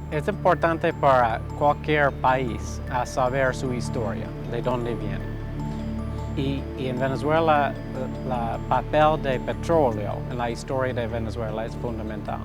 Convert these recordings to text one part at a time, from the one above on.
Es importante para cualquier país saber su historia, de dónde viene. Y en Venezuela, el papel de petróleo en la historia de Venezuela es fundamental.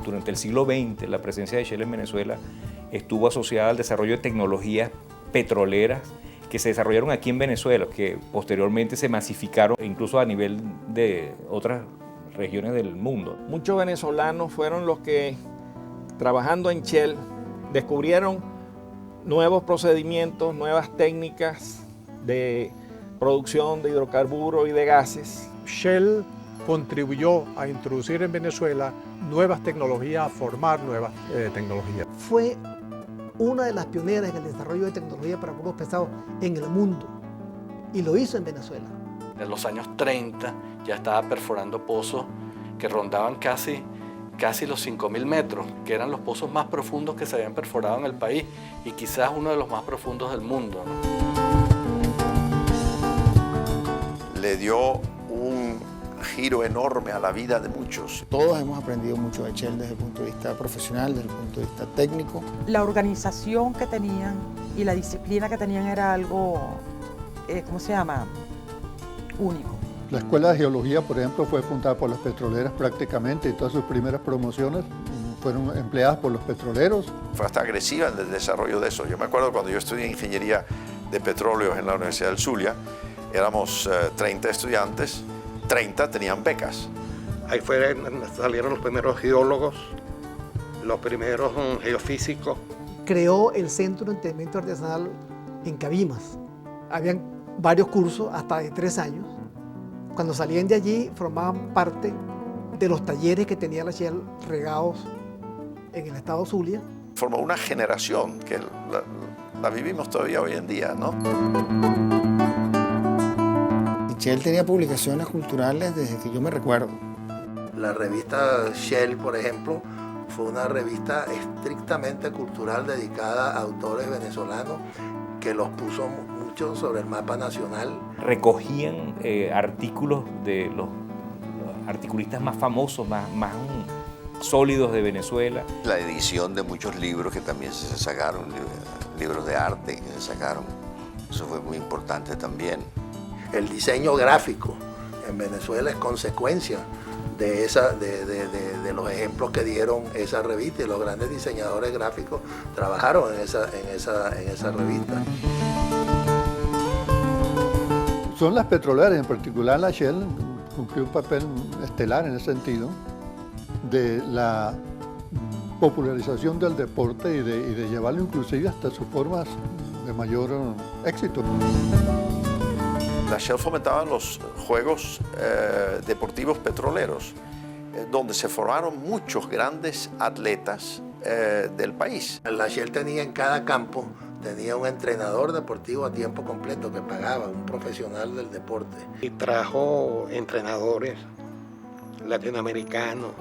Durante el siglo XX, la presencia de Shell en Venezuela estuvo asociada al desarrollo de tecnologías petroleras que se desarrollaron aquí en Venezuela, que posteriormente se masificaron incluso a nivel de otras regiones del mundo. Muchos venezolanos fueron los que, trabajando en Shell, descubrieron nuevos procedimientos, nuevas técnicas de producción de hidrocarburos y de gases. Shell contribuyó a introducir en Venezuela nuevas tecnologías, a formar nuevas tecnologías. Fue una de las pioneras en el desarrollo de tecnología para cuerpos pesados en el mundo y lo hizo en Venezuela. En los años 30 ya estaba perforando pozos que rondaban casi los 5.000 metros, que eran los pozos más profundos que se habían perforado en el país y quizás uno de los más profundos del mundo, ¿no? Le dio un giro enorme a la vida de muchos. Todos hemos aprendido mucho de Shell desde el punto de vista profesional, desde el punto de vista técnico. La organización que tenían y la disciplina que tenían era algo, ¿cómo se llama? Único. La Escuela de Geología, por ejemplo, fue fundada por las petroleras prácticamente y todas sus primeras promociones fueron empleadas por los petroleros. Fue hasta agresiva en el desarrollo de eso. Yo me acuerdo cuando yo estudié Ingeniería de Petróleos en la Universidad del Zulia, éramos 30 estudiantes, 30 tenían becas. Ahí salieron los primeros geólogos, los primeros geofísicos. Creó el Centro de Entrenamiento Artesanal en Cabimas. Habían varios cursos, hasta de 3 años. Cuando salían de allí, formaban parte de los talleres que tenía la Shell regados en el estado Zulia. Formó una generación que la vivimos todavía hoy en día, ¿no? Shell tenía publicaciones culturales desde que yo me recuerdo. La revista Shell, por ejemplo, fue una revista estrictamente cultural dedicada a autores venezolanos que los puso mucho sobre el mapa nacional. Recogían artículos de los articulistas más famosos, más sólidos de Venezuela. La edición de muchos libros que también se sacaron, libros de arte que se sacaron, eso fue muy importante también. El diseño gráfico en Venezuela es consecuencia de los ejemplos que dieron esa revista, y los grandes diseñadores gráficos trabajaron en esa revista. Son las petroleras, en particular la Shell, cumplió un papel estelar en ese sentido, de la popularización del deporte y de llevarlo inclusive hasta sus formas de mayor éxito. La Shell fomentaba los juegos deportivos petroleros, donde se formaron muchos grandes atletas del país. La Shell tenía en cada campo, tenía un entrenador deportivo a tiempo completo que pagaba, un profesional del deporte. Y trajo entrenadores latinoamericanos,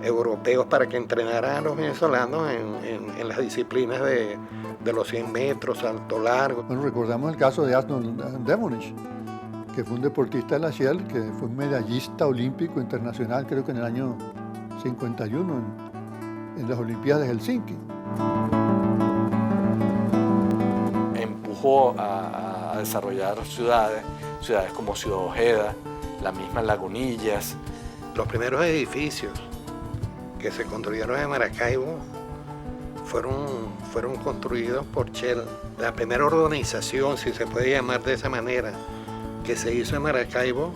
europeos, para que entrenaran a los venezolanos en las disciplinas de los 100 metros, salto largo. Bueno, recordamos el caso de Arnold Devonish, que fue un deportista de la Shell, que fue un medallista olímpico internacional, creo que en el año 51 en las Olimpiadas de Helsinki. Empujó a desarrollar ciudades como Ciudad Ojeda, la misma Lagunillas. Los primeros edificios que se construyeron en Maracaibo fueron construidos por Shell. La primera organización, si se puede llamar de esa manera, que se hizo en Maracaibo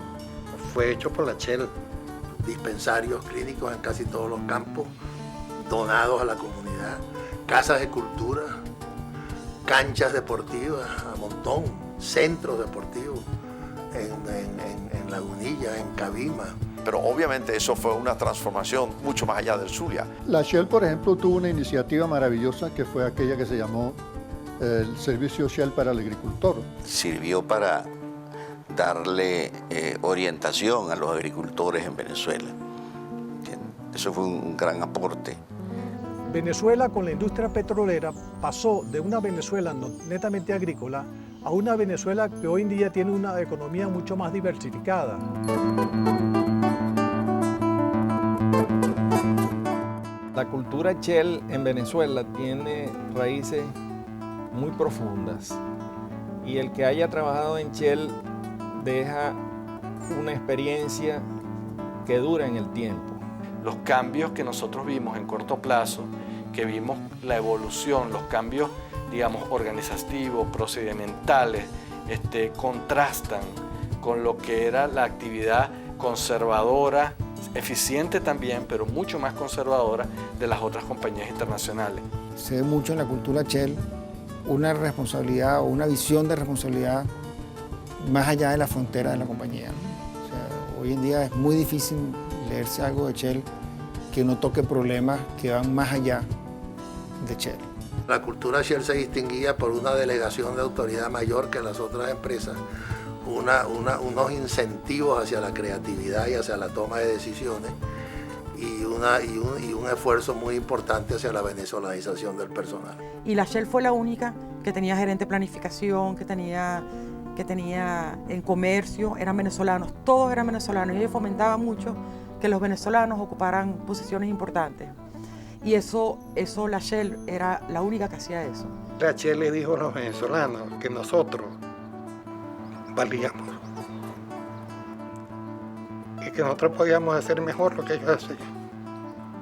fue hecho por la Shell. Dispensarios clínicos en casi todos los campos, donados a la comunidad, casas de cultura, canchas deportivas a montón, centros deportivos en Lagunillas, en Cabima. Pero obviamente eso fue una transformación mucho más allá del Zulia. La Shell, por ejemplo, tuvo una iniciativa maravillosa que fue aquella que se llamó el Servicio Shell para el Agricultor. Sirvió para darle orientación a los agricultores en Venezuela. Eso fue un gran aporte. Venezuela con la industria petrolera pasó de una Venezuela netamente agrícola a una Venezuela que hoy en día tiene una economía mucho más diversificada. La cultura Shell en Venezuela tiene raíces muy profundas y el que haya trabajado en Shell deja una experiencia que dura en el tiempo. Los cambios que nosotros vimos en corto plazo, que vimos la evolución, los cambios, digamos, organizativos, procedimentales, contrastan con lo que era la actividad conservadora, eficiente también, pero mucho más conservadora de las otras compañías internacionales. Se ve mucho en la cultura Shell una responsabilidad o una visión de responsabilidad más allá de la frontera de la compañía. O sea, hoy en día es muy difícil leerse algo de Shell que no toque problemas que van más allá de Shell. La cultura Shell se distinguía por una delegación de autoridad mayor que las otras empresas, unos incentivos hacia la creatividad y hacia la toma de decisiones y un esfuerzo muy importante hacia la venezolanización del personal. Y la Shell fue la única que tenía gerente de planificación, que tenía en comercio, eran venezolanos, todos eran venezolanos, y ellos fomentaban mucho que los venezolanos ocuparan posiciones importantes. Y eso la Shell era la única que hacía eso. La Shell le dijo a los venezolanos que nosotros valíamos y que nosotros podíamos hacer mejor lo que ellos hacían.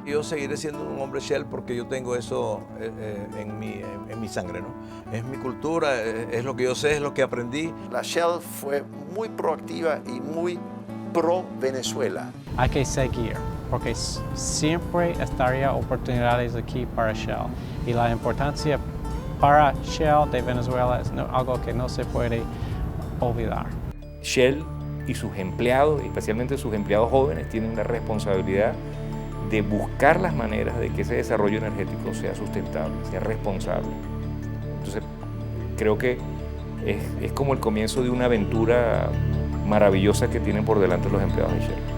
Yo seguiré siendo un hombre Shell porque yo tengo eso en mi sangre, ¿no? Es mi cultura, es lo que yo sé, es lo que aprendí. La Shell fue muy proactiva y muy pro Venezuela. Hay que seguir, porque siempre estaría oportunidades aquí para Shell. Y la importancia para Shell de Venezuela es algo que no se puede olvidar. Shell y sus empleados, especialmente sus empleados jóvenes, tienen la responsabilidad de buscar las maneras de que ese desarrollo energético sea sustentable, sea responsable. Entonces, creo que es como el comienzo de una aventura maravillosa que tienen por delante los empleados de Shell.